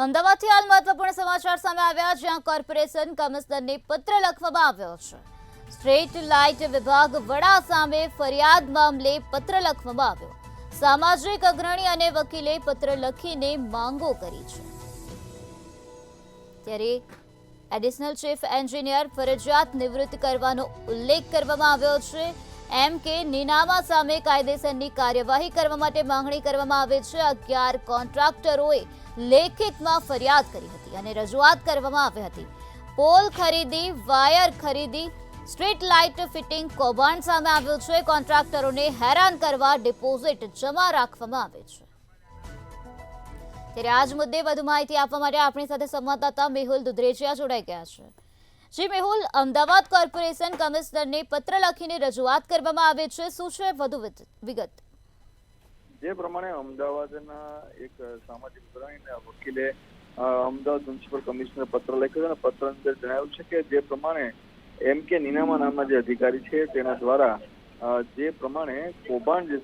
અમદાવાદથી હાલ મહત્વપૂર્ણ સમાચાર સામે આવ્યા, જ્યાં કોર્પોરેશન કમિશનરને પત્ર લખવામાં આવ્યો છે. સ્ટ્રીટ લાઇટ વિભાગ વડા સામે ફરિયાદ મામલે પત્ર લખવામાં આવ્યો. સામાજિક અગ્રણી અને વકીલે પત્ર લખીને માંગો કરી છે. ત્યારે એડિશનલ ચીફ એન્જિનિયર ફરજિયાત નિવૃત્ત કરવાનો ઉલ્લેખ કરવામાં આવ્યો છે. એમ કે નીનામા સામે કાયદેસરની કાર્યવાહી કરવા માટે માંગણી કરવામાં આવે છે. 11 કોન્ટ્રાક્ટરોએ લેખિતમાં ફરિયાદ કરી હતી અને રજૂઆત કરવામાં આવી હતી. પોલ ખરીદી, વાયર ખરીદી, સ્ટ્રીટ લાઇટ ફિટિંગ કૌભાંડ સામે આવ્યું છે. કોન્ટ્રાક્ટરોને હેરાન કરવા ડિપોઝિટ જમા રાખવામાં આવે છે. ત્યારે આજ મુદ્દે વધુ માહિતી આપવા માટે આપણી સાથે સંવાદદાતા મેહુલ દુધરેજિયા જોડાઈ ગયા છે. જી મેહુલ, અમદાવાદ કોર્પોરેશન કમિશનરને પત્ર લખીને રજૂઆત કરવામાં આવે છે. શું છે વધુ વિગત? જે પ્રમાણે અમદાવાદના એક સામાજિક અગ્રણી વકીલે અમદાવાદ મ્યુનિસિપલ કમિશનર પત્ર લખ્યો છે અને પત્ર અંદર જણાવ્યું છે કે જે પ્રમાણે એમ કે નીનામા નામના જે અધિકારી છે તેના દ્વારા જે પ્રમાણે કૌભાંડ જે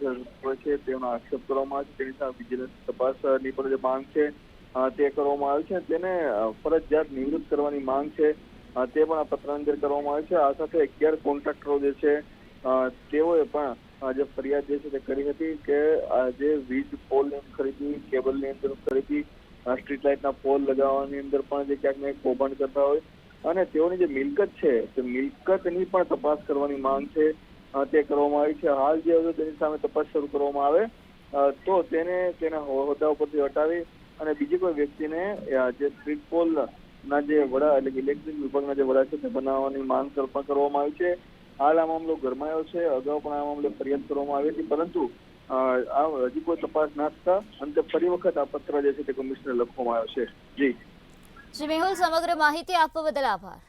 છે તેનો આક્ષેપ કરવામાં આવે છે, તેની સામે વિજિલન્સ તપાસની પણ જે માંગ છે તે કરવામાં આવે છે. તેને ફરજિયાત નિવૃત્ત કરવાની માંગ છે તે પણ આ પત્ર અંદર કરવામાં આવે છે. આ સાથે 11 કોન્ટ્રાક્ટરો જે છે તેઓએ પણ જે ફરિયાદ જે છે તે કરી હતી કે જે વીજ પોલની ખરીદી, કેબલની અંદર ખરીદી, સ્ટ્રીટ લાઇટના પોલ લગાવવાની અંદર પણ જે ક્યાંક ને કૌભાંડ કરતા હોય અને તેઓની જે મિલકત છે તે મિલકતની પણ તપાસ કરવાની માંગ છે તે કરવામાં આવી છે. હાલ જે તેની સામે તપાસ શરૂ કરવામાં આવે તો તેને તેના હોદ્દા ઉપરથી હટાવી અને બીજી કોઈ વ્યક્તિને જે સ્ટ્રીટ પોલ ના જે વડા એટલે કે ઇલેક્ટ્રિક વિભાગના જે વડા છે તે બનાવવાની માંગ પણ કરવામાં આવી છે. હાલ આ મામલો ગરમાયો છે. અગાઉ પણ આ મામલે ફરિયાદ કરવામાં આવી હતી, પરંતુ આ હજી કોઈ તપાસ ના થતા અંતે ફરી વખત આ પત્ર જે છે તે કમિશનર લખવામાં આવ્યો છે. જી મેહુલ, સમગ્ર માહિતી આપવા બદલ આભાર.